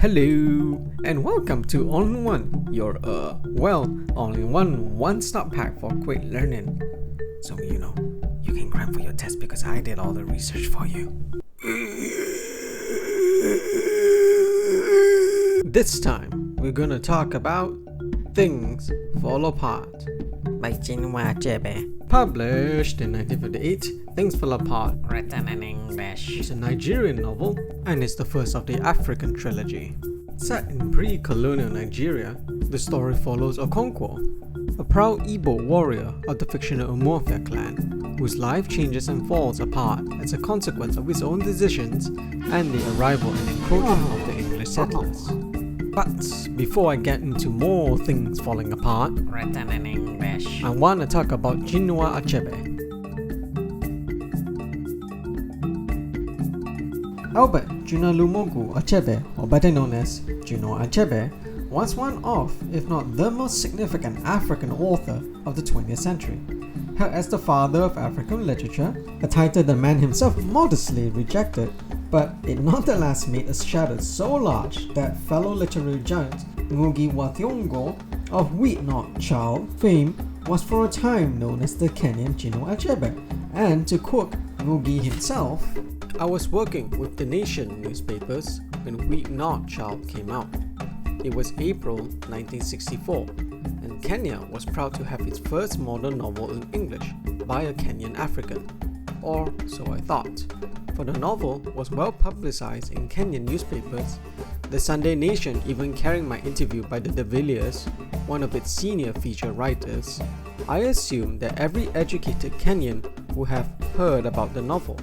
Hello and welcome to All-in-One, your all-in-one one-stop pack for quick learning. So you can cram for your test because I did all the research for you. This time we're gonna talk about Things Fall Apart by Chinua Achebe. Published in 1958, Things Fall Apart, written in English, is a Nigerian novel and is the first of the African trilogy. Set in pre-colonial Nigeria, the story follows Okonkwo, a proud Igbo warrior of the fictional Umuofia clan, whose life changes and falls apart as a consequence of his own decisions and the arrival and encroachment of the English settlers. But before I get into more things falling apart, written in English, I want to talk about Chinua Achebe. Albert Junalumogu Achebe, or better known as Chinua Achebe, was one of, if not the most significant African author of the 20th century. Hailed as the father of African literature, a title the man himself modestly rejected, but it nonetheless made a shadow so large that fellow literary giant Ngugi wa Thiong'o of Wheatnot Child fame was for a time known as the Kenyan Chinua Achebe. And to quote Ngugi himself, "I was working with the Nation newspapers when Wheatnot Child came out. It was April 1964, and Kenya was proud to have its first modern novel in English by a Kenyan African. Or so I thought, for the novel was well publicized in Kenyan newspapers, the Sunday Nation even carrying my interview by the De Villiers, one of its senior feature writers. I assumed that every educated Kenyan would have heard about the novel.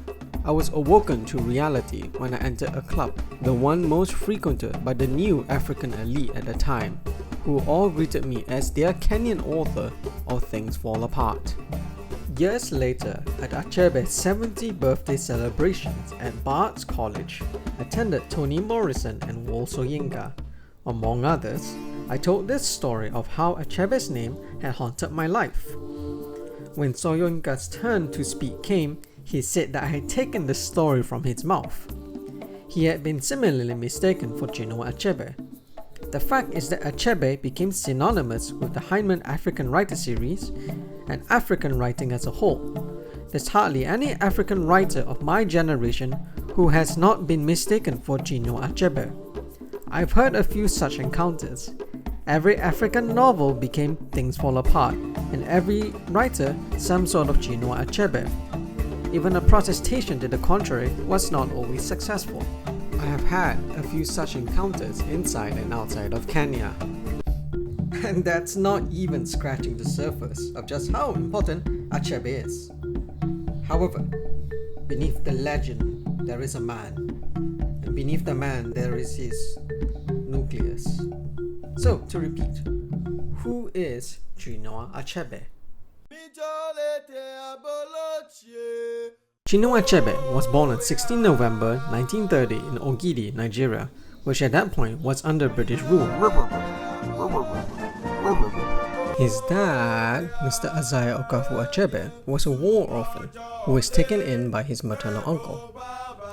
I was awoken to reality when I entered a club, the one most frequented by the new African elite at the time, who all greeted me as their Kenyan author of Things Fall Apart." Years later, at Achebe's 70th birthday celebrations at Bart's College, attended Toni Morrison and Wole Soyinka. Among others, I told this story of how Achebe's name had haunted my life. When Soyinka's turn to speak came, he said that I had taken the story from his mouth. He had been similarly mistaken for Chinua Achebe. The fact is that Achebe became synonymous with the Heinemann African Writer series and African writing as a whole. There's hardly any African writer of my generation who has not been mistaken for Chinua Achebe. I've heard a few such encounters. Every African novel became Things Fall Apart, and every writer some sort of Chinua Achebe. Even a protestation to the contrary was not always successful. I have had a few such encounters inside and outside of Kenya. And that's not even scratching the surface of just how important Achebe is. However, beneath the legend there is a man, and beneath the man there is his nucleus. So, to repeat, who is Chinua Achebe? Chinua Achebe was born on 16 November 1930 in Ogidi, Nigeria, which at that point was under British rule. His dad, Mr. Isaiah Okafu Achebe, was a war orphan who was taken in by his maternal uncle.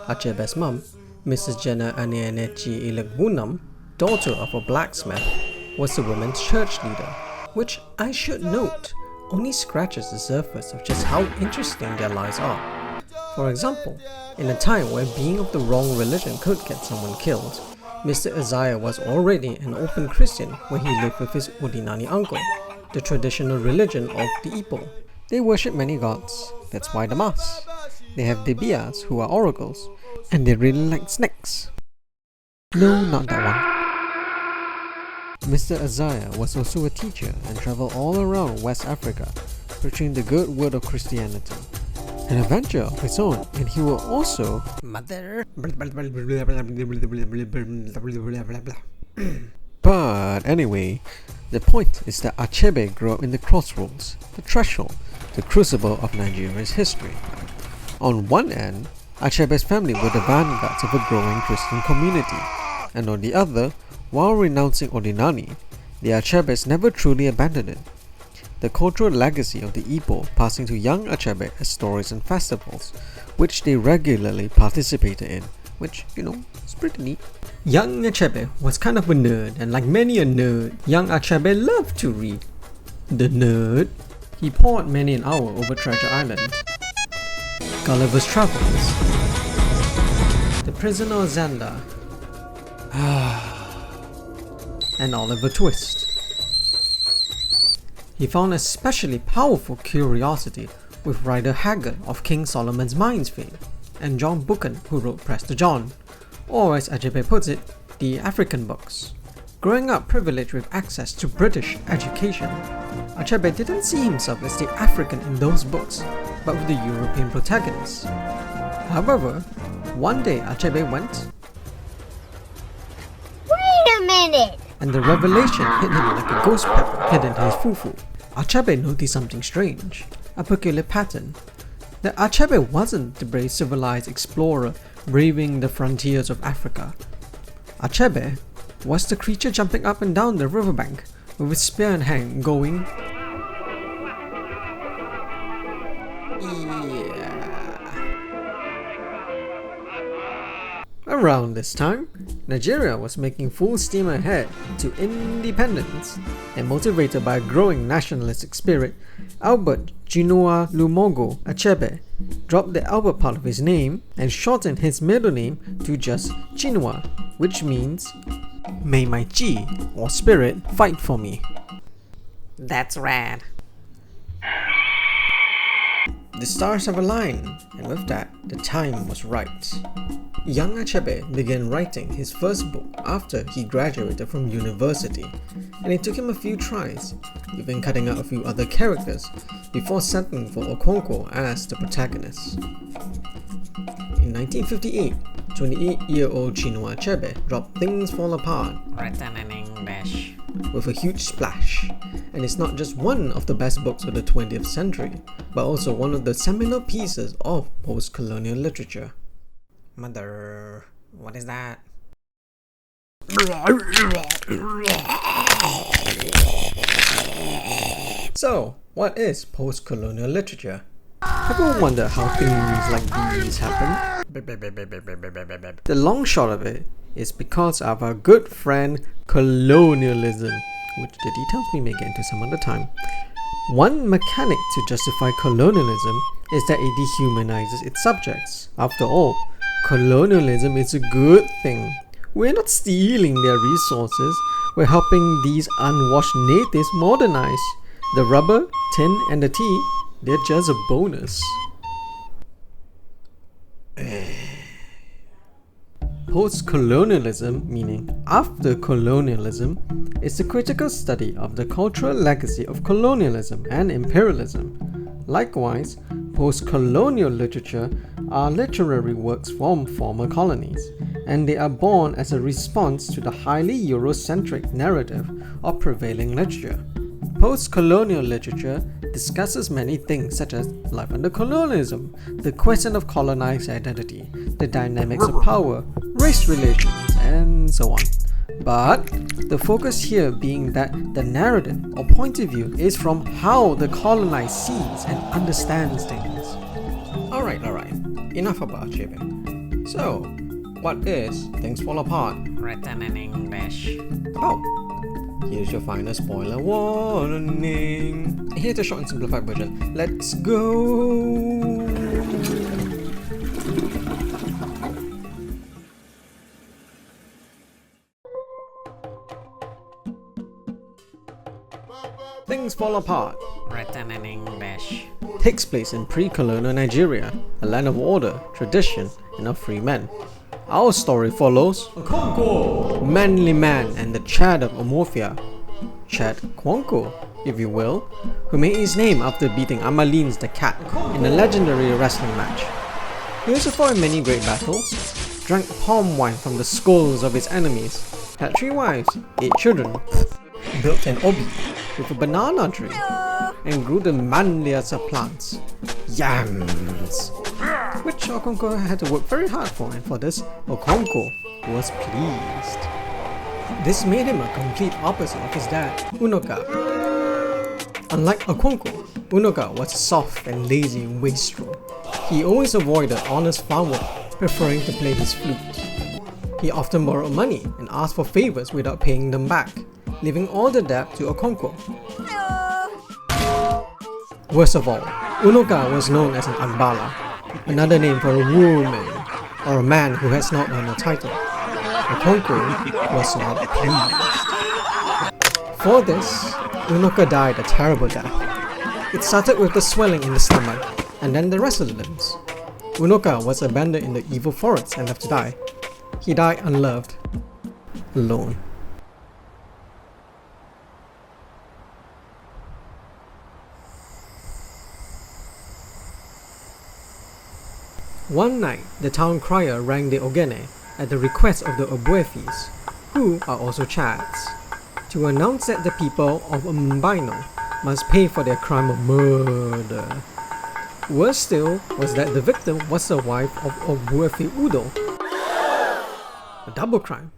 Achebe's mum, Mrs. Jenna Anienechi Ilegbunam, daughter of a blacksmith, was the women's church leader, which I should note only scratches the surface of just how interesting their lives are. For example, in a time where being of the wrong religion could get someone killed, Mr. Isaiah was already an open Christian when he lived with his Odinani uncle, the traditional religion of the Igbo. They worship many gods, that's why the mass. They have Debias, who are oracles, and they really like snakes. No, not that one. Mr. Isaiah was also a teacher and travelled all around West Africa, preaching the good word of Christianity. An adventure of his own, and he will also mother. But anyway, the point is that Achebe grew up in the crossroads, the threshold, the crucible of Nigeria's history. On one end, Achebe's family were the vanguards of a growing Christian community, and on the other, while renouncing Odinani, the Achebes never truly abandoned it. The cultural legacy of the Igbo passing to young Achebe as stories and festivals, which they regularly participated in, which, is pretty neat. Young Achebe was kind of a nerd, and like many a nerd, young Achebe loved to read. The nerd. He pored many an hour over Treasure Island, Gulliver's Travels, The Prisoner of Zanda, and Oliver Twist. He found especially powerful curiosity with Rider Haggard of King Solomon's Mines fame, and John Buchan, who wrote Prester John, or as Achebe puts it, the African books. Growing up privileged with access to British education, Achebe didn't see himself as the African in those books, but with the European protagonists. However, one day Achebe went, "Wait a minute!" and the revelation hit him like a ghost pepper hidden in his fufu. Achebe noticed something strange, a peculiar pattern. That Achebe wasn't the brave civilized explorer braving the frontiers of Africa. Achebe was the creature jumping up and down the riverbank with his spear in hand going, yeah. Around this time, Nigeria was making full steam ahead to independence, and motivated by a growing nationalistic spirit, Albert Chinua Lumogo Achebe dropped the Albert part of his name and shortened his middle name to just Chinua, which means, "May my chi, or spirit, fight for me." That's rad. The stars have aligned, and with that, the time was right. Young Achebe began writing his first book after he graduated from university, and it took him a few tries, even cutting out a few other characters, before settling for Okonkwo as the protagonist. In 1958, 28-year-old Chinua Achebe dropped Things Fall Apart, written in English, with a huge splash, and it's not just one of the best books of the 20th century, but also one of the seminal pieces of post-colonial literature. Mother, what is that? So, what is post-colonial literature? Have you wondered how things like these happen? The long short of it is because of our good friend colonialism, which the details we may get into some other time. One mechanic to justify colonialism is that it dehumanizes its subjects. After all, colonialism is a good thing. We're not stealing their resources, we're helping these unwashed natives modernize. The rubber, tin, and the tea, they're just a bonus. Post-colonialism, meaning after colonialism, is the critical study of the cultural legacy of colonialism and imperialism. Likewise, post-colonial literature are literary works from former colonies, and they are born as a response to the highly Eurocentric narrative of prevailing literature. Post-colonial literature discusses many things such as life under colonialism, the question of colonized identity, the dynamics of power, race relations, and so on. But the focus here being that the narrative or point of view is from how the colonized sees and understands things. Alright, enough about Achebe. So, what is Things Fall Apart Written in English. about? Here's your final spoiler warning. Here's a short and simplified version. Let's go! Things Fall Apart Written in English. takes place in pre-colonial Nigeria, a land of order, tradition, and of free men. Our story follows Okonkwo, manly man and the Chad of Omofia, Chad Kwanko, if you will, who made his name after beating Amalines the cat in a legendary wrestling match. He also fought in many great battles, drank palm wine from the skulls of his enemies, had 3 wives, 8 children, built an obi with a banana tree, and grew the manliest of plants, yams, which Okonkwo had to work very hard for, and for this, Okonkwo was pleased. This made him a complete opposite of his dad, Unoka. Unlike Okonkwo, Unoka was soft and lazy and wastrel. He always avoided honest farm work, preferring to play his flute. He often borrowed money and asked for favors without paying them back, leaving all the debt to Okonkwo. Worst of all, Unoka was known as an Ambala, another name for a woman or a man who has not won a title. Okonkwo was not pleased. For this, Unoka died a terrible death. It started with the swelling in the stomach, and then the rest of the limbs. Unoka was abandoned in the evil forest and left to die. He died unloved, alone. One night, the town crier rang the ogene at the request of the Obuefis, who are also Chads, to announce that the people of Mbino must pay for their crime of murder. Worse still was that the victim was the wife of Obuefi Udo. A double crime.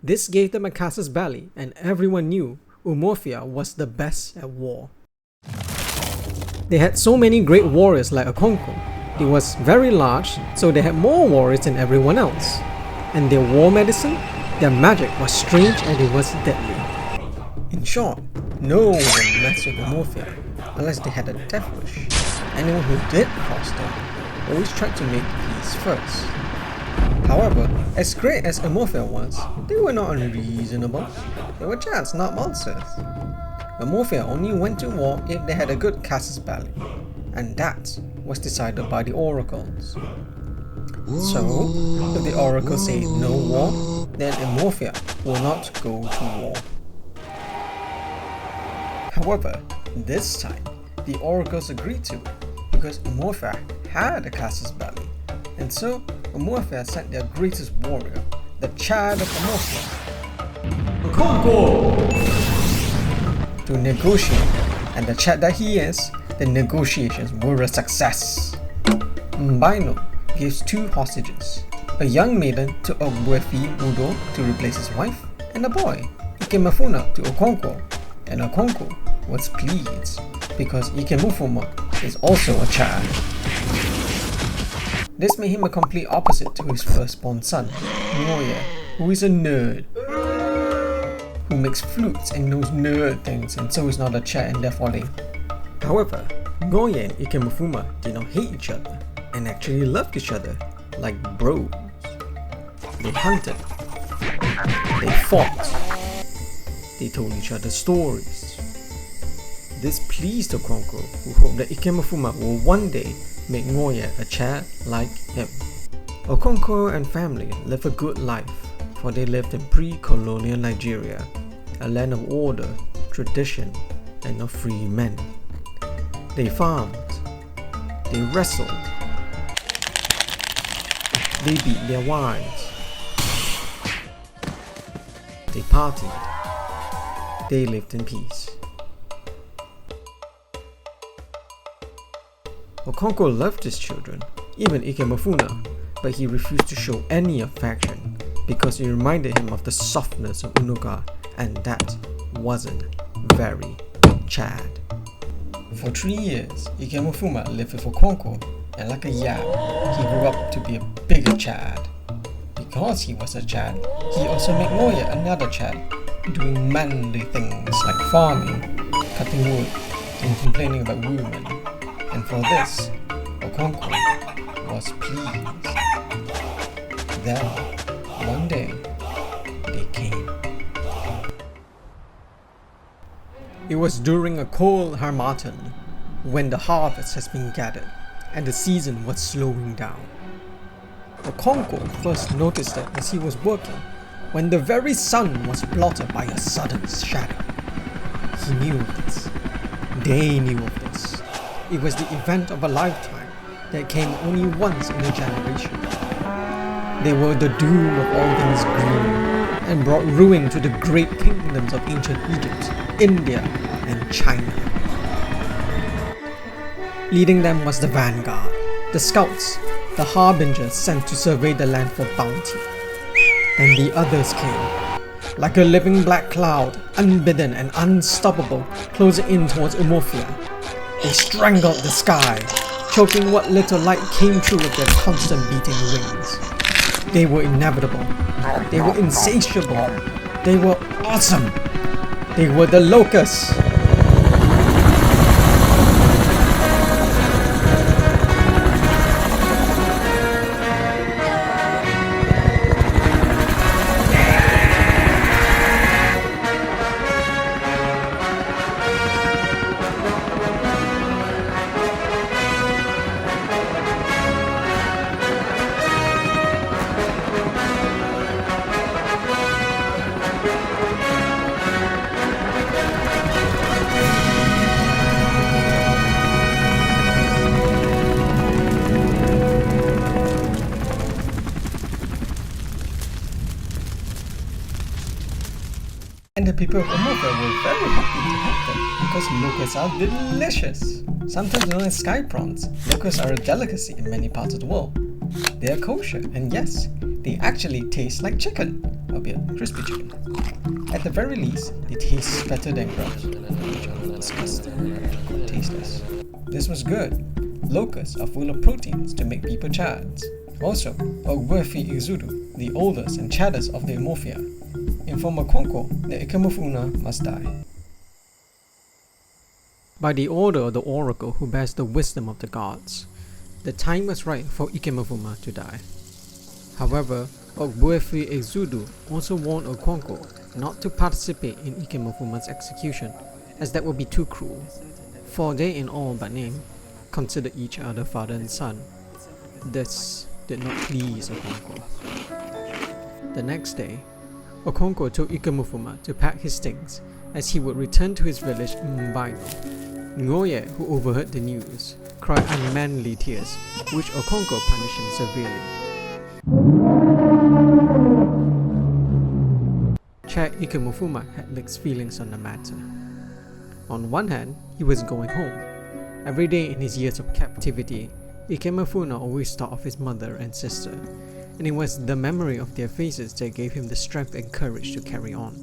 This gave them a casus belli, and everyone knew Umuofia was the best at war. They had so many great warriors like Okonkwo. It was very large, so they had more warriors than everyone else. And their war medicine, their magic was strange and it was deadly. In short, no one would mess with Umuofia unless they had a death wish. Anyone who did cross them always tried to make peace first. However, as great as Umuofia was, they were not unreasonable. They were Chads, not monsters. Umuofia only went to war if they had a good casus belli, and that was decided by the oracles. So, if the oracles say no war, then Umuofia will not go to war. However, this time, the oracles agreed to it because Umuofia had a casus belli, and so Umuofia sent their greatest warrior, the Chad of Umuofia, Okonkwo, to negotiate, and the Chad that he is, the negotiations were a success. Mbino gives 2 hostages, a young maiden to Obuefi Udo to replace his wife, and a boy, Ikemefuna, to Okonkwo, and Okonkwo was pleased because Ikemefuna is also a Chad. This made him a complete opposite to his firstborn son, Ngoye, who is a nerd, who makes flutes and knows nerd things, and so is not a Chad and therefore lame. However, Ngoye and Ikemefuna did not hate each other and actually loved each other like bros. They hunted, they fought, they told each other stories. This pleased Okonkwo, who hoped that Ikemefuna will one day make Ngoye a Chad like him. Okonkwo and family lived a good life, for they lived in pre-colonial Nigeria, a land of order, tradition, and of free men. They farmed, they wrestled, they beat their wives, they partied, they lived in peace. Okonkwo loved his children, even Ikemefuna, but he refused to show any affection because it reminded him of the softness of Unoka, and that wasn't very Chad. For 3 years, Ikemefuna lived with Okonkwo, and like a yam, he grew up to be a bigger Chad. Because he was a Chad, he also made Ngoye another Chad, doing manly things like farming, cutting wood, and complaining about women. And for this, Okonkwo was pleased. Then, one day, they came. It was during a cold harmattan, when the harvest has been gathered and the season was slowing down. Okonkwo first noticed it as he was working, when the very sun was blotted by a sudden shadow. He knew of this. They knew of this. It was the event of a lifetime that came only once in a generation. They were the doom of all things green, and brought ruin to the great kingdoms of ancient Egypt, India, and China. Leading them was the vanguard, the scouts, the harbingers sent to survey the land for bounty. Then the others came, like a living black cloud, unbidden and unstoppable, closing in towards Umuofia. They strangled the sky, choking what little light came through with their constant beating wings. They were inevitable, They were insatiable. They were awesome. They were the locusts. And the people of Omota were very happy to have them because locusts are delicious. Sometimes known as sky prawns, locusts are a delicacy in many parts of the world. They are kosher, and yes, they actually taste like chicken, albeit crispy chicken. At the very least, they taste better than grubs, which are disgusting, tasteless. This was good. Locusts are full of proteins to make people chads. Also, Ogwerfi Exudu, the oldest and chaddest of the Umofia, inform Okonkwo that Ikemefuna must die. By the order of the oracle who bears the wisdom of the gods, the time was right for Ikemefuna to die. However, Ogbuefi Exudu also warned Okonkwo not to participate in Ikemefuma's execution, as that would be too cruel, for they in all but name considered each other father and son. This did not please Okonkwo. The next day, Okonkwo told Ikemefuna to pack his things as he would return to his village Mbaino. Ngoye, who overheard the news, cried unmanly tears, which Okonkwo punished him severely. Chair Ikemefuna had mixed feelings on the matter. On one hand, he was going home. Every day in his years of captivity, Ikemefuna always thought of his mother and sister, and it was the memory of their faces that gave him the strength and courage to carry on.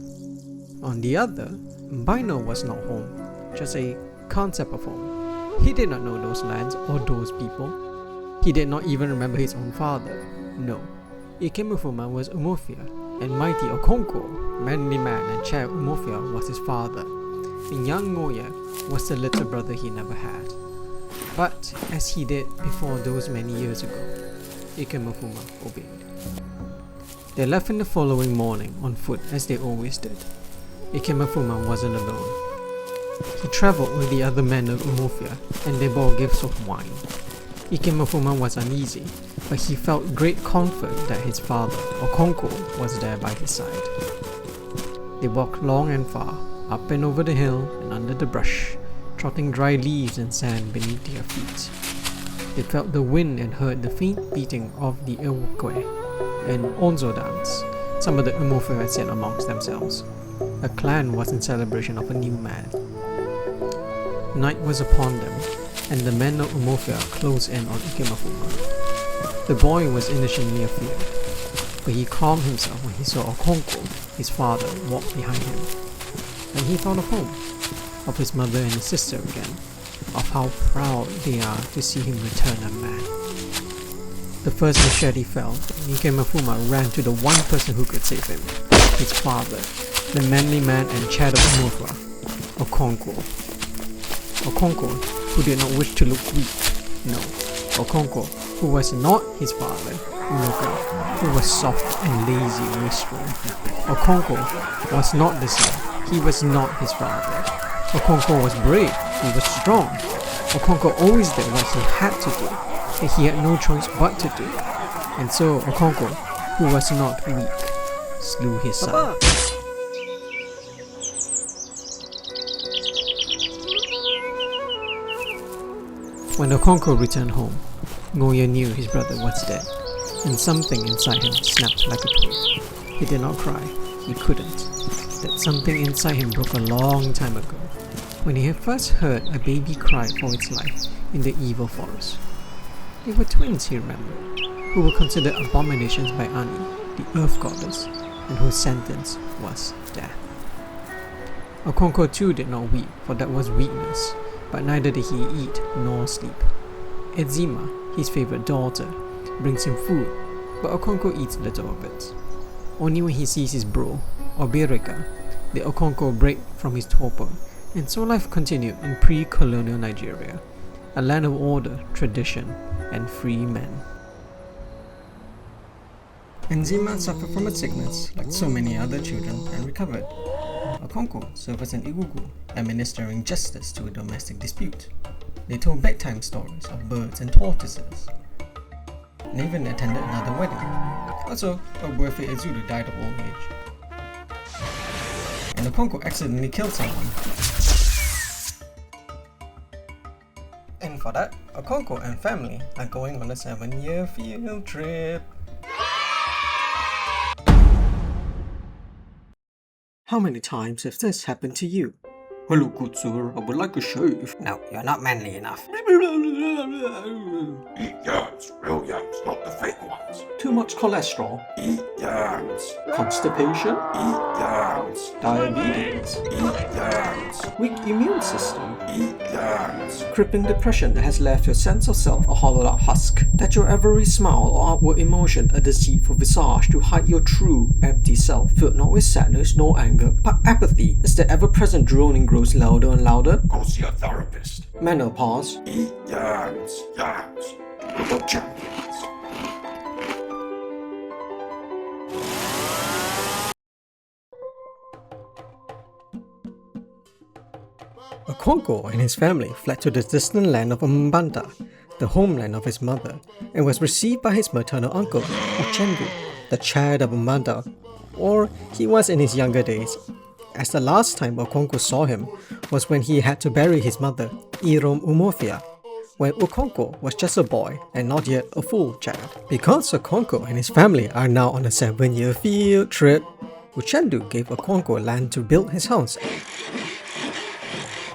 On the other, Mbaino was not home, just a concept of home. He did not know those lands or those people. He did not even remember his own father. No, Ikemefuna was Umofia, and mighty Okonkwo, manly man and chair Umofia, was his father, and young Ngoye was the little brother he never had. But as he did before those many years ago, Ikemefuna obeyed. They left in the following morning on foot as they always did. Ikemefuna wasn't alone. He travelled with the other men of Umofia, and they bore gifts of wine. Ikemefuna was uneasy, but he felt great comfort that his father, Okonkwo, was there by his side. They walked long and far, up and over the hill and under the brush, trotting dry leaves and sand beneath their feet. They felt the wind and heard the faint beating of the Ewokwe, an Onzo dance, some of the Umofia had said amongst themselves. A clan was in celebration of a new man. Night was upon them, and the men of Umofia closed in on Ikemefuna. The boy was initially afraid, but he calmed himself when he saw Okonkwo, his father, walk behind him. And he thought of home, of his mother and his sister again, of how proud they are to see him return unmanned. The first machete fell, and Ikemefuna ran to the one person who could save him, his father, the manly man and chair of Umofia, Okonkwo. Okonkwo, who did not wish to look weak. No, Okonkwo, who was not his father, Unoka, who was soft and lazy and wasteful. Okonkwo was not the son, he was not his father. Okonkwo was brave, he was strong. Okonkwo always did what he had to do, and he had no choice but to do. And so Okonkwo, who was not weak, slew his son. When Okonkwo returned home, Ngoye knew his brother was dead, and something inside him snapped like a twig. He did not cry, he couldn't. That something inside him broke a long time ago, when he had first heard a baby cry for its life in the evil forest. They were twins, he remembered, who were considered abominations by Ani, the earth goddess, and whose sentence was death. Okonkwo too did not weep, for that was weakness, but neither did he eat nor sleep. Edzima, his favourite daughter, brings him food, but Okonkwo eats little of it. Only when he sees his bro, Obirika, the Okonko break from his torpor, and so life continued in pre-colonial Nigeria, a land of order, tradition, and free men. Nzima suffered from a sickness like so many other children and recovered. Okonko served as an igugu, administering justice to a domestic dispute. They told bedtime stories of birds and tortoises. They even attended another wedding. Also, Ogbuefi Ezulu died of old age. And Okonko accidentally killed someone. And for that, Okonko and family are going on a 7-year field trip. How many times has this happened to you? Hello, good sir, I would like a shave. No, you're not manly enough. Eat yams, real yams, not the fake ones. Too much cholesterol, Eat yams, constipation, eat yams, diabetes, eat yams, weak immune system, eat yams. crippling depression that has left your sense of self a hollowed out husk, that your every smile or outward emotion a deceitful visage to hide your true, empty self, filled not with sadness nor anger, but apathy as the ever-present droning grows louder and louder. Go see a therapist. Menopause, Eat yams, yams. The champions. Okonko and his family fled to the distant land of Mbanta, the homeland of his mother, and was received by his maternal uncle, Uchendu, the Chad of Mbanta, or he was in his younger days, as the last time Okonko saw him was when he had to bury his mother, Irom Umofia, when Okonko was just a boy and not yet a full Chad. Because Okonko and his family are now on a 7-year field trip, Uchendu gave Okonko land to build his house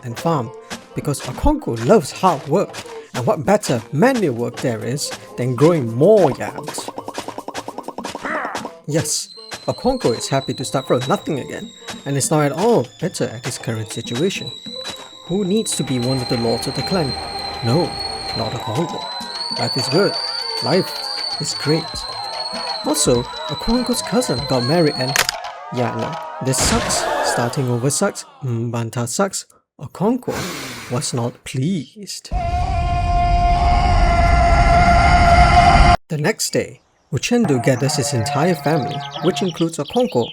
and farm, because Okonko loves hard work, and what better manly work there is than growing more yams. Yes, Okonko is happy to start from nothing again, and is not at all bitter at his current situation. Who needs to be one of the lords of the clan? No, not Okonko. Life is good. Life is great. Also, Okonko's cousin got married and... yeah, no, this sucks. Starting over sucks. Mbanta sucks. Okonko was not pleased. The next day, Uchendu gathers his entire family, which includes Okonko,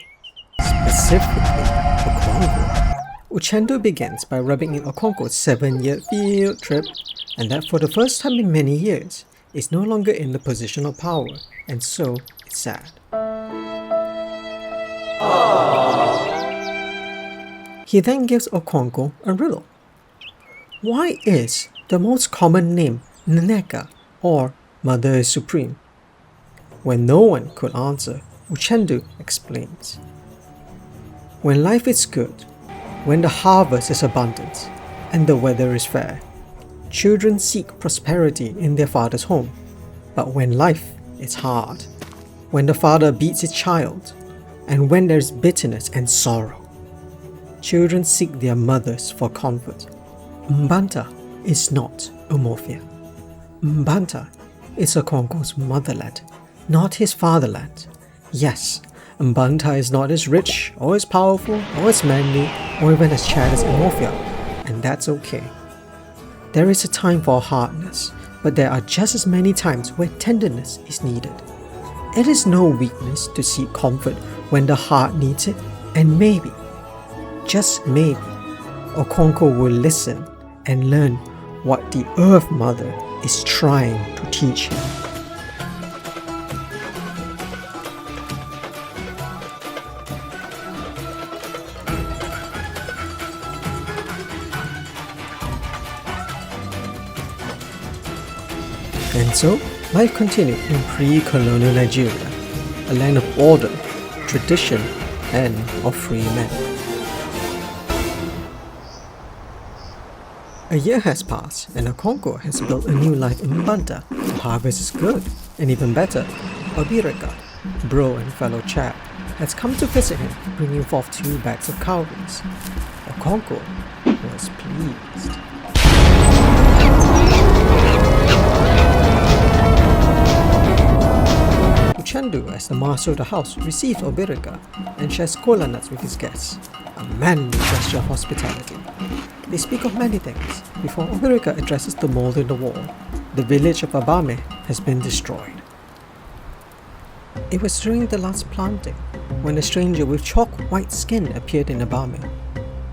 specifically Okonko. Uchendu begins by rubbing in Okonko's 7-year field trip, and that for the first time in many years, is no longer in the position of power, and so it's sad. He then gives Okonko a riddle. Why is the most common name Nneka, or Mother is Supreme? When no one could answer, Uchendu explains. When life is good, when the harvest is abundant, and the weather is fair, children seek prosperity in their father's home. But when life is hard, when the father beats his child, and when there is bitterness and sorrow, children seek their mothers for comfort. Mbanta is not Umofia. Mbanta is Okonko's motherland, not his fatherland. Yes, Mbanta is not as rich, or as powerful, or as manly, or even as Chad as Umofia, and that's okay. There is a time for hardness, but there are just as many times where tenderness is needed. It is no weakness to seek comfort when the heart needs it, and maybe, just maybe, Okonko will listen and learn what the Earth Mother is trying to teach him. And so, life continued in pre-colonial Nigeria, a land of order, tradition, and of free men. A year has passed, and Okonko has built a new life in Mbanta. The harvest is good, and even better, Obirika, bro and fellow Chad, has come to visit him, bringing forth 2 bags of cowries. Okonko was pleased. Uchendu, as the master of the house, receives Obirika and shares kola nuts with his guests, a manly gesture of hospitality. They speak of many things before Obirika addresses the mold in the wall. The village of Abame has been destroyed. It was during the last planting when a stranger with chalk white skin appeared in Abame.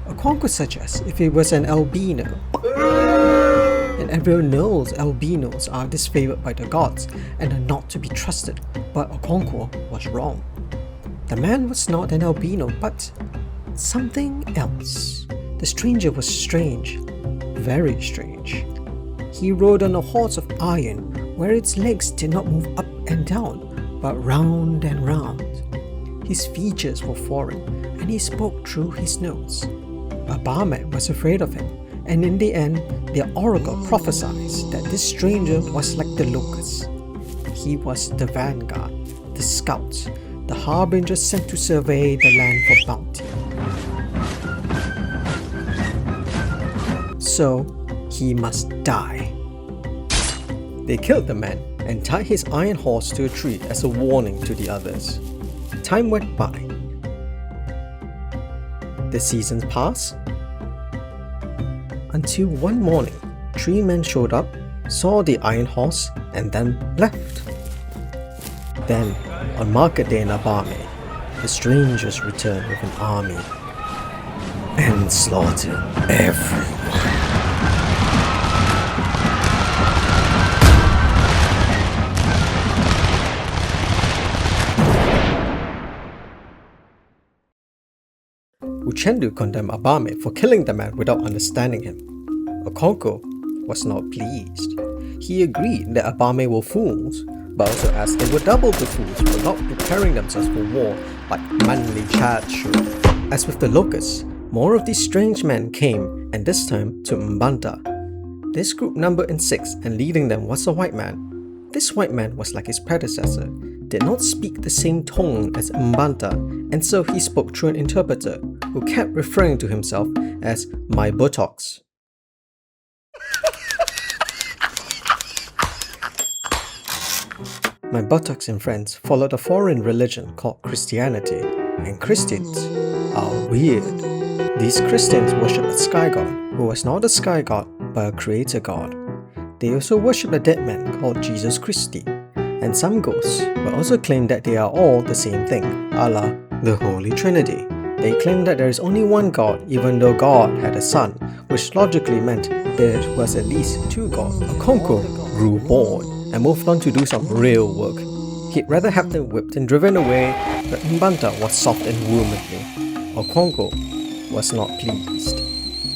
Okonkwo suggests if he was an albino, and everyone knows albinos are disfavored by the gods and are not to be trusted, but Okonkwo was wrong. The man was not an albino, but something else. The stranger was strange, very strange. He rode on a horse of iron, where its legs did not move up and down, but round and round. His features were foreign, and he spoke through his nose. Abame was afraid of him, and in the end, the oracle prophesied that this stranger was like the locust. He was the vanguard, the scout, the harbinger sent to survey the land for bounty. So, he must die. They killed the man and tied his iron horse to a tree as a warning to the others. Time went by. The seasons passed until one morning, 3 men showed up, saw the iron horse, and then left. Then, on market day in Abame, the strangers returned with an army and slaughtered everyone. Uchendu condemned Abame for killing the man without understanding him. Okonkwo was not pleased. He agreed that Abame were fools, but also asked they were double the fools for not preparing themselves for war like manly chads should. As with the locusts, more of these strange men came, and this time to Mbanta. This group numbered in 6, and leading them was a white man. This white man was like his predecessor, did not speak the same tone as Mbanta, and so he spoke through an interpreter, who kept referring to himself as my buttocks. My buttocks and friends followed a foreign religion called Christianity, and Christians are weird. These Christians worship a sky god, who was not a sky god, but a creator god. They also worship a dead man called Jesus Christi, and some ghosts, but also claim that they are all the same thing, a la the Holy Trinity. They claim that there is only one God, even though God had a son, which logically meant there was at least 2 gods. Okonkwo grew bored and moved on to do some real work. He'd rather have them whipped and driven away, but Mbanta was soft and womanly. Okonkwo was not pleased.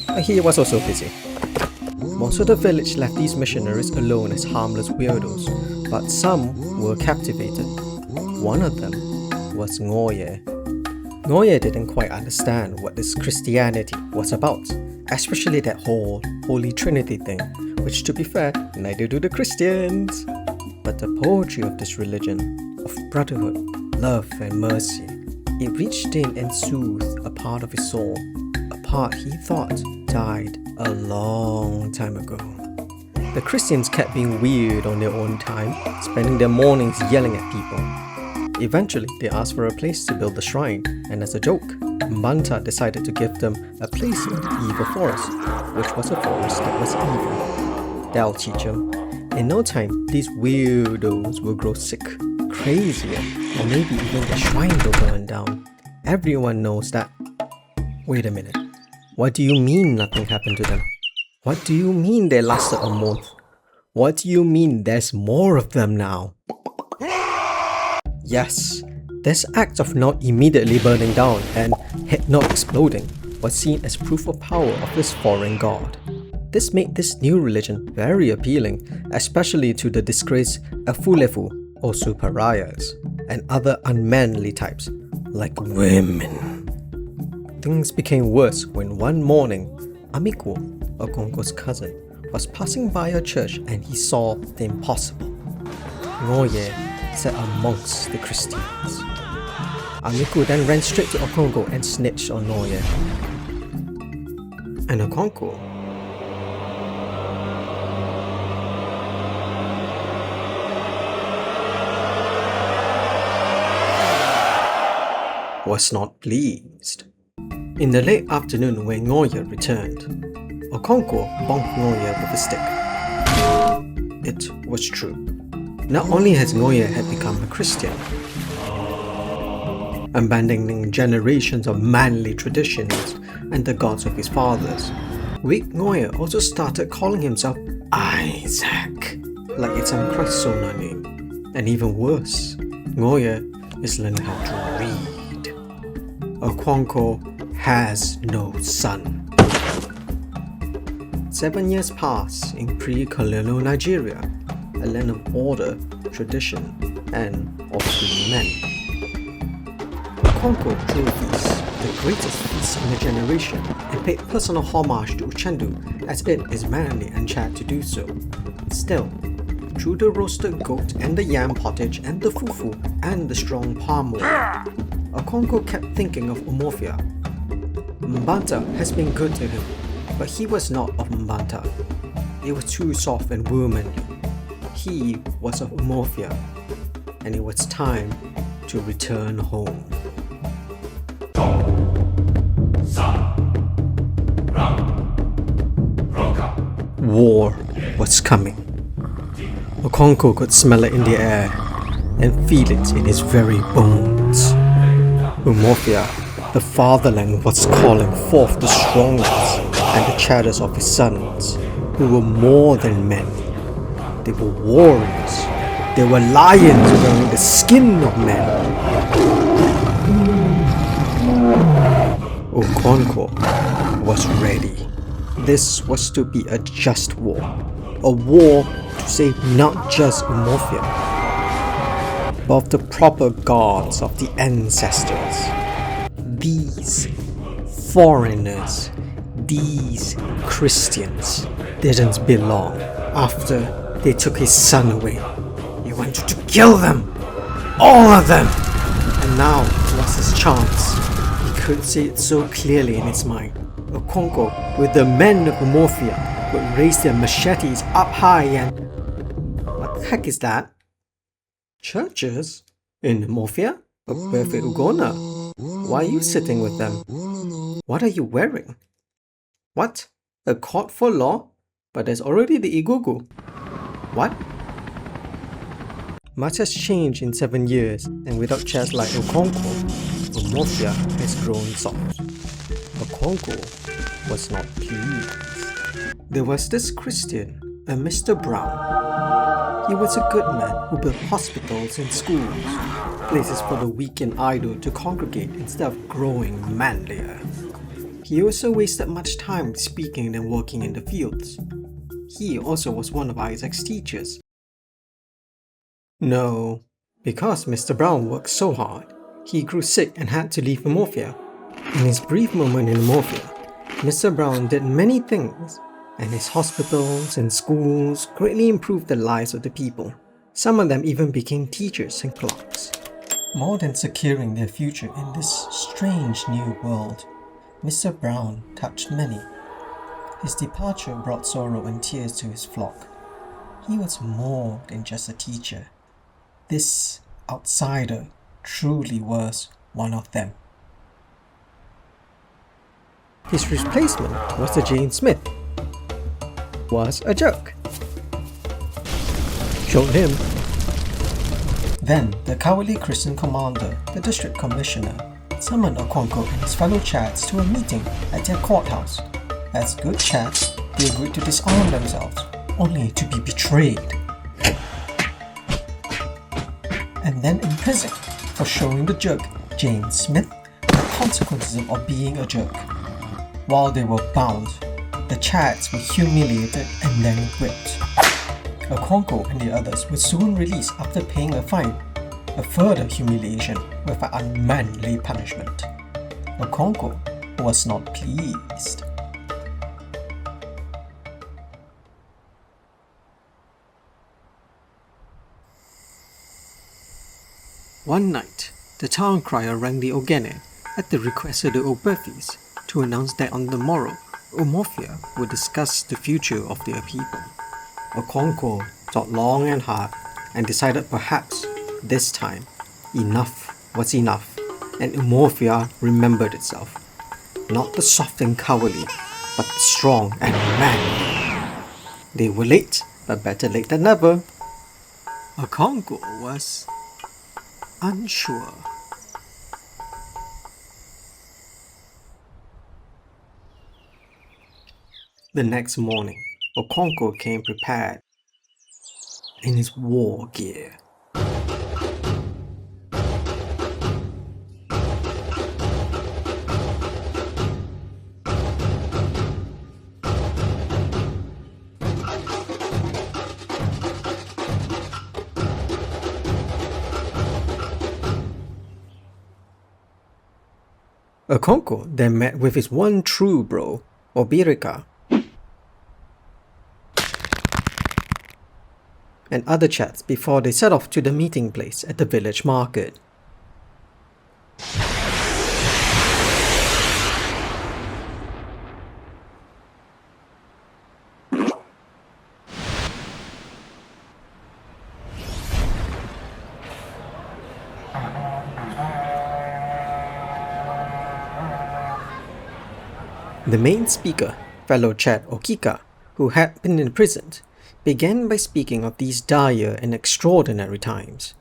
But he was also busy. Most of the village left these missionaries alone as harmless weirdos, but some were captivated. One of them was Ngoye. Ngoye didn't quite understand what this Christianity was about, especially that whole Holy Trinity thing, which to be fair, neither do the Christians. But the poetry of this religion, of brotherhood, love and mercy, it reached in and soothed a part of his soul, a part he thought died a long time ago. The Christians kept being weird on their own time, spending their mornings yelling at people. Eventually, they asked for a place to build the shrine, and as a joke, Mbanta decided to give them a place in the evil forest, which was a forest that was evil. That'll teach them. In no time, these weirdos will grow sick, crazier, or maybe even the shrine will burn down. Everyone knows that. Wait a minute. What do you mean nothing happened to them? What do you mean they lasted a month? What do you mean there's more of them now? Yes, this act of not immediately burning down and head not exploding was seen as proof of power of this foreign god. This made this new religion very appealing, especially to the disgraced Afulefu, also pariahs, and other unmanly types, like women. Things became worse when one morning, Amikwo, Okonkwo's cousin, was passing by a church and he saw the impossible. Ngoye sat amongst the Christians. Amikwo then ran straight to Okonkwo and snitched on Ngoye. And Okonkwo was not pleased. In the late afternoon when Ngoye returned, Okonkwo bonked Ngoye with a stick. It was true. Not only has Ngoye had become a Christian, abandoning generations of manly traditions and the gods of his fathers, weak Ngoye also started calling himself Isaac, like it's some Christ-Sona name. And even worse, Ngoye is learning how to read. Okonkwo has no son. 7 years pass in pre-Colonial Nigeria, a land of order, tradition, and of free men. Okonkwo drew these, the greatest feast in a generation, and paid personal homage to Uchendu as it is manly and Chad to do so. Still, through the roasted goat and the yam pottage and the fufu and the strong palm oil, Okonkwo kept thinking of Umuofia. Mbanta has been good to him, but he was not of Mbanta. It was too soft and womanly. He was of Umuofia, and it was time to return home. War was coming. Okonkwo could smell it in the air and feel it in his very bones. Umuofia, the fatherland, was calling forth the strongest and the chatters of his sons, who were more than men. They were warriors. They were lions wearing the skin of men. Okonkwo was ready. This was to be a just war. A war to save not just Umuofia, but of the proper gods of the ancestors. These foreigners, these Christians, didn't belong. After they took his son away, he wanted to kill them, all of them. And now was his chance. He could see it so clearly in his mind. Okonkwo, with the men of Umuofia, would raise their machetes up high and... What the heck is that? Churches? In Umuofia? But Perfect Ugona? Why are you sitting with them? What are you wearing? What? A court for law? But there's already the Igugu. What? Much has changed in 7 years, and without chairs like Okonkwo, Umuofia has grown soft. Okonkwo was not pleased. There was this Christian, a Mr. Brown. He was a good man who built hospitals and schools, places for the weak and idle to congregate instead of growing manlier. He also wasted much time speaking than working in the fields. He also was one of Isaac's teachers. No, because Mr. Brown worked so hard, he grew sick and had to leave Umuofia. In his brief moment in Umuofia, Mr. Brown did many things, and his hospitals and schools greatly improved the lives of the people. Some of them even became teachers and clerks. More than securing their future in this strange new world, Mr. Brown touched many. His departure brought sorrow and tears to his flock. He was more than just a teacher. This outsider truly was one of them. His replacement was the Jane Smith. Was a jerk. Showed him. Then the cowardly Christian commander, the district commissioner, summoned Okonkwo and his fellow Chads to a meeting at their courthouse. As good Chads, they agreed to disarm themselves, only to be betrayed and then imprisoned for showing the jerk Jane Smith the consequences of being a jerk. While they were bound, the Chads were humiliated and then whipped. Okonkwo and the others were soon released after paying a fine, a further humiliation with an unmanly punishment. Okonkwo was not pleased. One night, the town crier rang the Ogene at the request of the Oberthis to announce that on the morrow, Umuofia would discuss the future of their people. Okonkwo thought long and hard and decided perhaps this time enough was enough. and Umofia remembered itself. Not the soft and cowardly, but the strong and manly. They were late, but better late than never. Okonkwo was unsure. The next morning, Okonkwo came prepared in his war gear. Okonkwo then met with his one true bro, Obirika, and other chats before they set off to the meeting place at the village market. The main speaker, fellow Chad Okika, who had been imprisoned, began by speaking of these dire and extraordinary times.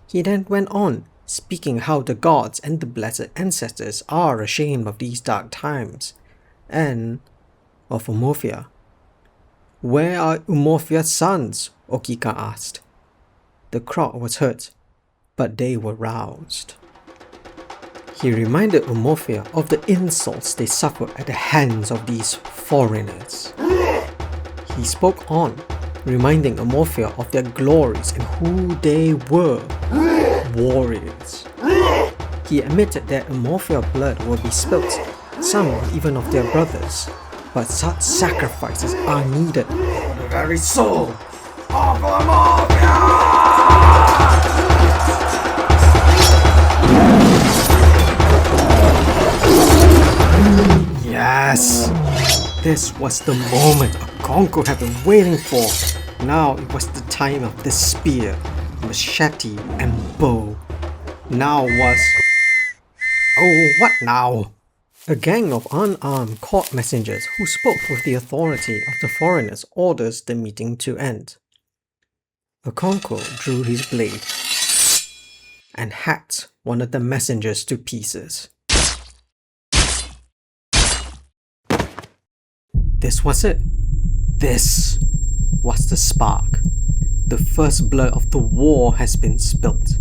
He then went on, speaking how the gods and the blessed ancestors are ashamed of these dark times, and of Umofia. "Where are Umofia's sons?" Okika asked. The crowd was hurt, but they were roused. He reminded Umofia of the insults they suffered at the hands of these foreigners. He spoke on, reminding Umofia of their glories and who they were, warriors. He admitted that Umofia blood will be spilt, some even of their brothers, but such sacrifices are needed for the very soul of Umofia! Yes! This was the moment Okonkwo had been waiting for. Now it was the time of the spear, machete, and bow. Now was... Oh, what now? A gang of unarmed court messengers who spoke with the authority of the foreigners orders the meeting to end. Okonkwo drew his blade and hacked one of the messengers to pieces. This was it. This was the spark. The first blood of the war has been spilt.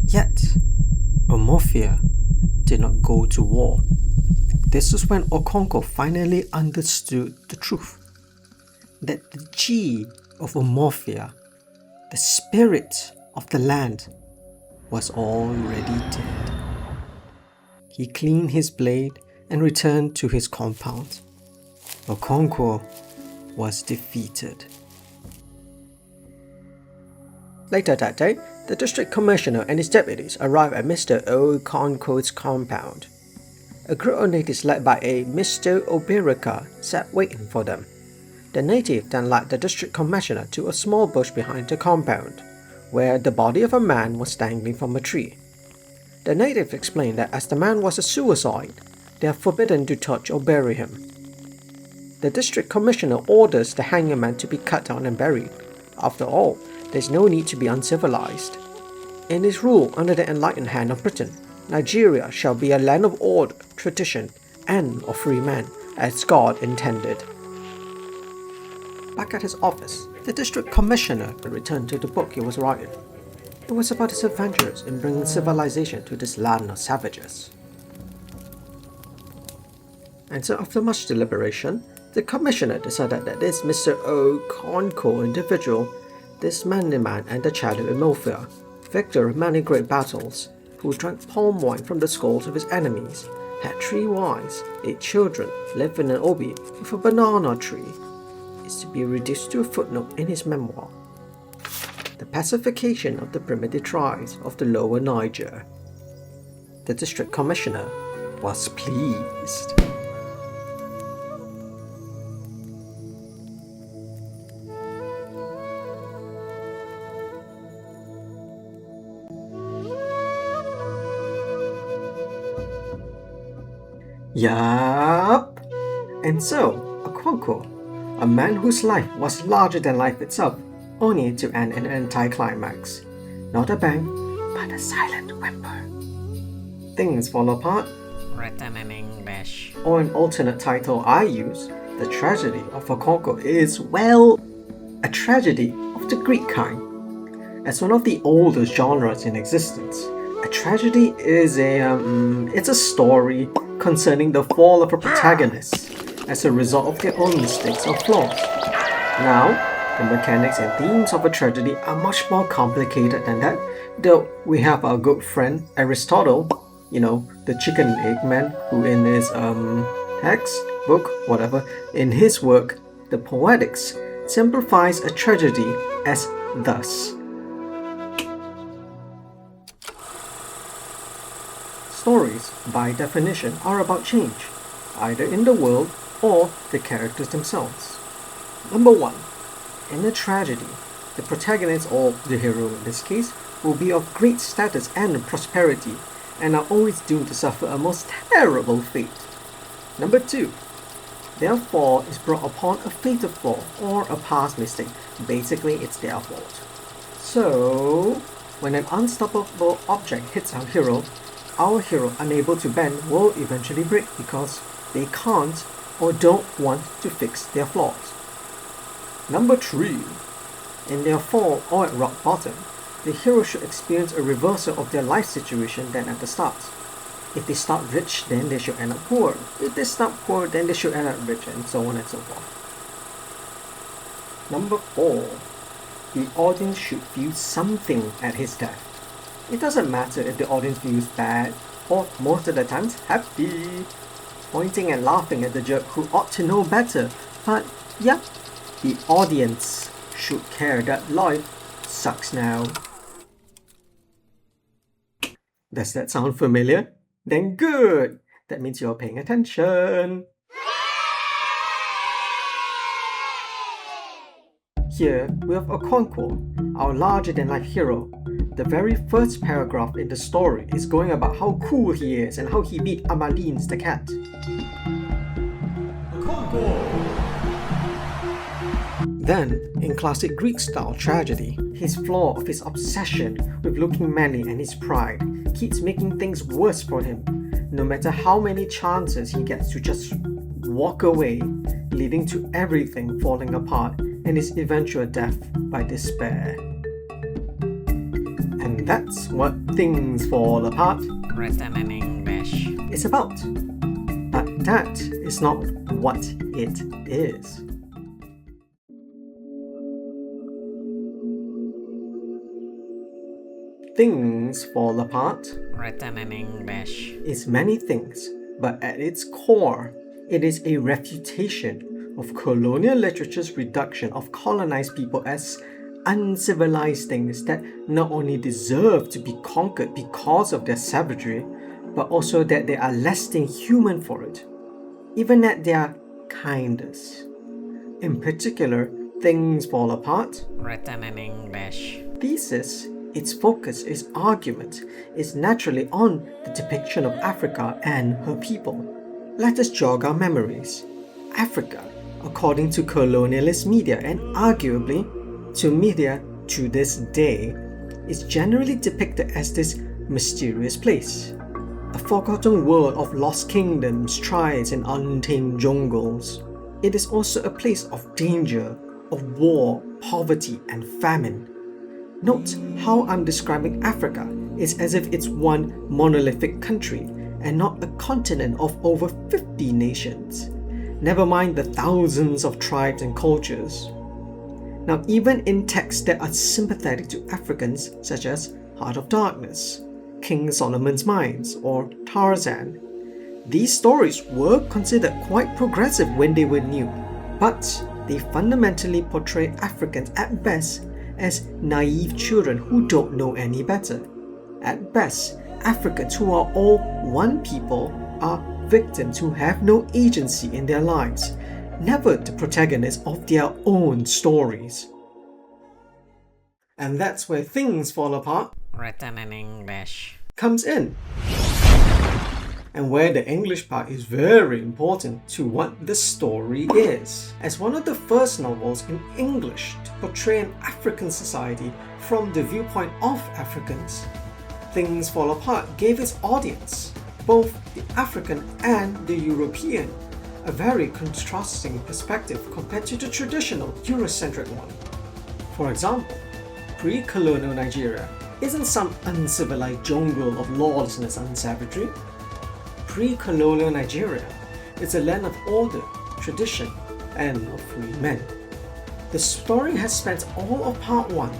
Yet, Umofia did not go to war. This was when Okonkwo finally understood the truth. That the Chi of Umofia, the spirit of the land, was already dead. He cleaned his blade and returned to his compound. Okonkwo was defeated. Later that day, the district commissioner and his deputies arrived at Mr. Okonkwo's compound. A group of natives led by a Mr. Obirika sat waiting for them. The native then led the district commissioner to a small bush behind the compound, where the body of a man was dangling from a tree. The native explained that as the man was a suicide, they are forbidden to touch or bury him. The district commissioner orders the hanging man to be cut down and buried. After all, there's no need to be uncivilized. In his rule under the enlightened hand of Britain, Nigeria shall be a land of order, tradition, and of free men, as God intended. Back at his office, the district commissioner returned to the book he was writing. It was about his adventures in bringing civilization to this land of savages. And so after much deliberation, the commissioner decided that this Mr. Okonkwo individual, this manly man and the child of Umofia, victor of many great battles, who drank palm wine from the skulls of his enemies, had 3 wives, 8 children, lived in an obi with a banana tree, is to be reduced to a footnote in his memoir. The pacification of the primitive tribes of the lower Niger. The district commissioner was pleased. Yup. And so, Okonkwo, a man whose life was larger than life itself, only to end in an anticlimax. Not a bang, but a silent whimper. Things fall apart, Written in English. or an alternate title I use, the tragedy of Okonkwo is, well, a tragedy of the Greek kind. As one of the oldest genres in existence, a tragedy is it's a story concerning the fall of a protagonist as a result of their own mistakes or flaws. Now, the mechanics and themes of a tragedy are much more complicated than that, though we have our good friend Aristotle, the chicken and egg man, who in his text, book, whatever, in his work, The Poetics, simplifies a tragedy as thus. Stories, by definition, are about change, either in the world or the characters themselves. Number 1. In a tragedy, the protagonist, or the hero in this case, will be of great status and prosperity, and are always doomed to suffer a most terrible fate. Number 2. Their fall is brought upon a fatal flaw or a past mistake. Basically, it's their fault. So, when an unstoppable object hits our hero, unable to bend, will eventually break because they can't or don't want to fix their flaws. Number 3. In their fall or at rock bottom, the hero should experience a reversal of their life situation than at the start. If they start rich, then they should end up poor. If they start poor, then they should end up rich, and so on and so forth. Number 4. The audience should feel something at his death. It doesn't matter if the audience feels bad, or most of the times happy, pointing and laughing at the jerk who ought to know better, but yeah, the audience should care that life sucks now. Does that sound familiar? Then good! That means you're paying attention. Here we have Okonkwo, our larger-than-life hero. The very first paragraph in the story is going about how cool he is and how he beat Amalines the cat. Then, in classic Greek-style tragedy, his flaw of his obsession with looking manly and his pride keeps making things worse for him, no matter how many chances he gets to just walk away, leading to everything falling apart and his eventual death by despair. And that's what Things Fall Apart Written in English. is about. But that is not what it is. Things Fall Apart Written in English. is many things, but at its core, it is a refutation of colonial literature's reduction of colonized people as uncivilized things that not only deserve to be conquered because of their savagery, but also that they are less than human for it, even at their kindest. In particular, Things Fall Apart, Written in English. thesis, its focus, its argument, is naturally on the depiction of Africa and her people. Let us jog our memories. Africa, according to colonialist media and arguably to media to this day, is generally depicted as this mysterious place. A forgotten world of lost kingdoms, tribes, and untamed jungles. It is also a place of danger, of war, poverty, and famine. Note how I'm describing Africa is as if it's one monolithic country and not a continent of over 50 nations. Never mind the thousands of tribes and cultures. Now, even in texts that are sympathetic to Africans, such as Heart of Darkness, King Solomon's Mines, or Tarzan, these stories were considered quite progressive when they were new, but they fundamentally portray Africans at best as naive children who don't know any better. At best, Africans who are all one people are victims who have no agency in their lives, never the protagonists of their own stories. And that's where Things Fall Apart Written in English. comes in. and where the English part is very important to what the story is. As one of the first novels in English to portray an African society from the viewpoint of Africans, Things Fall Apart gave its audience, both the African and the European, a very contrasting perspective compared to the traditional Eurocentric one. For example, pre-colonial Nigeria isn't some uncivilized jungle of lawlessness and savagery. Pre-colonial Nigeria is a land of order, tradition, and of free men. The story has spent all of part 1,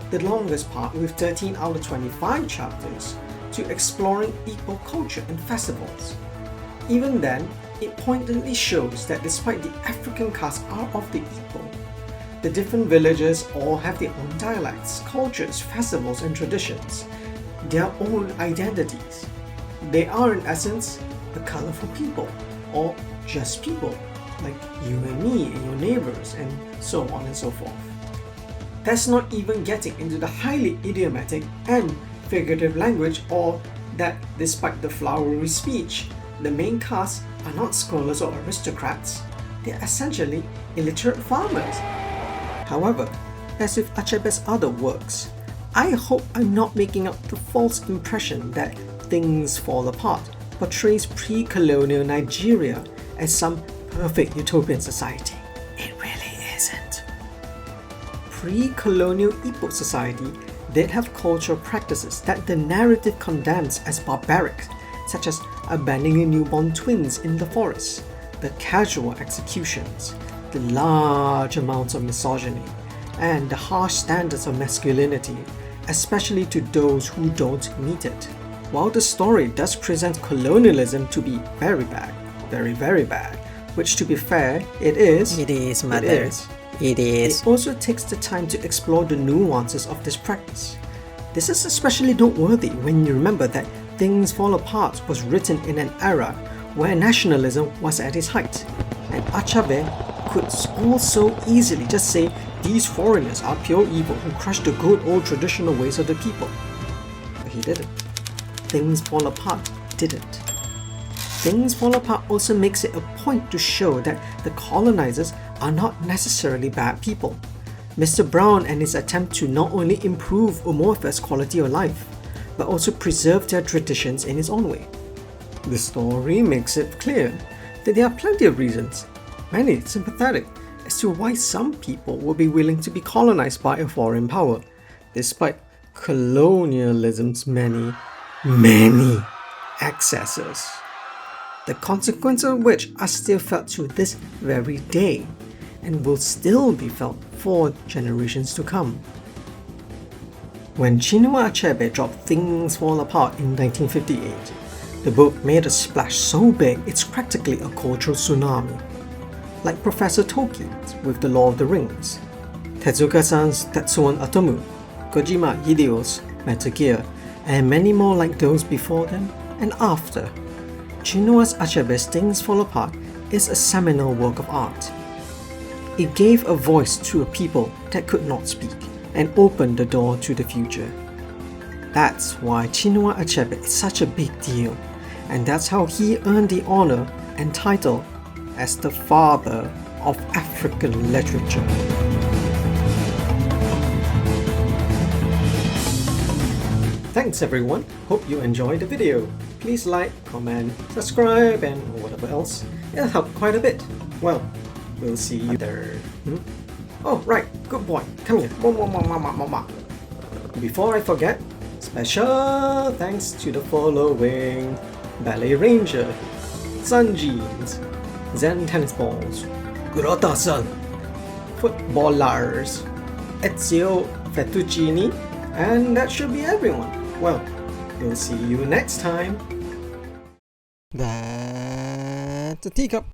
the longest part with 13 out of 25 chapters, to exploring Igbo culture and festivals. Even then, it pointedly shows that despite the African cast are of the Igbo, the different villages all have their own dialects, cultures, festivals, and traditions, their own identities. They are, in essence, a colorful people, or just people, like you and me and your neighbors, and so on and so forth. That's not even getting into the highly idiomatic and figurative language, or that despite the flowery speech, the main cast are not scholars or aristocrats. They're essentially illiterate farmers. However, as with Achebe's other works, I hope I'm not making up the false impression that Things Fall Apart portrays pre-colonial Nigeria as some perfect utopian society. It really isn't. Pre-colonial Igbo society did have cultural practices that the narrative condemns as barbaric, such as abandoning newborn twins in the forest, the casual executions, the large amounts of misogyny, and the harsh standards of masculinity, especially to those who don't meet it. While the story does present colonialism to be very bad, very, very bad, which to be fair, it is. It is, mother. It is. It also takes the time to explore the nuances of this practice. This is especially noteworthy when you remember that Things Fall Apart was written in an era where nationalism was at its height, and Achebe could also easily just say these foreigners are pure evil who crushed the good old traditional ways of the people. But he didn't. Things Fall Apart didn't. Things Fall Apart also makes it a point to show that the colonizers are not necessarily bad people. Mr. Brown and his attempt to not only improve Umorfa's quality of life, but also preserve their traditions in his own way. The story makes it clear that there are plenty of reasons, many sympathetic, as to why some people will be willing to be colonized by a foreign power, despite colonialism's many excesses, the consequences of which are still felt to this very day, and will still be felt for generations to come. When Chinua Achebe dropped Things Fall Apart in 1958, the book made a splash so big it's practically a cultural tsunami. Like Professor Tolkien's with The Lord of the Rings, Tezuka-san's Tetsuwan Atomu, Kojima Hideo's Metal Gear, and many more like those before them and after. Chinua Achebe's Things Fall Apart is a seminal work of art. It gave a voice to a people that could not speak and opened the door to the future. That's why Chinua Achebe is such a big deal, and that's how he earned the honor and title as the father of African literature. Thanks everyone, hope you enjoyed the video. Please like, comment, subscribe and whatever else. It'll help quite a bit. Well, we'll see you there. Oh right, good boy, come here. Before I forget, special thanks to the following: Ballet Ranger, Sun Jeans, Zen Tennis Balls, Grota-san, Footballers, Ezio Fettuccini, and that should be everyone. Well, we'll see you next time. That's a teacup.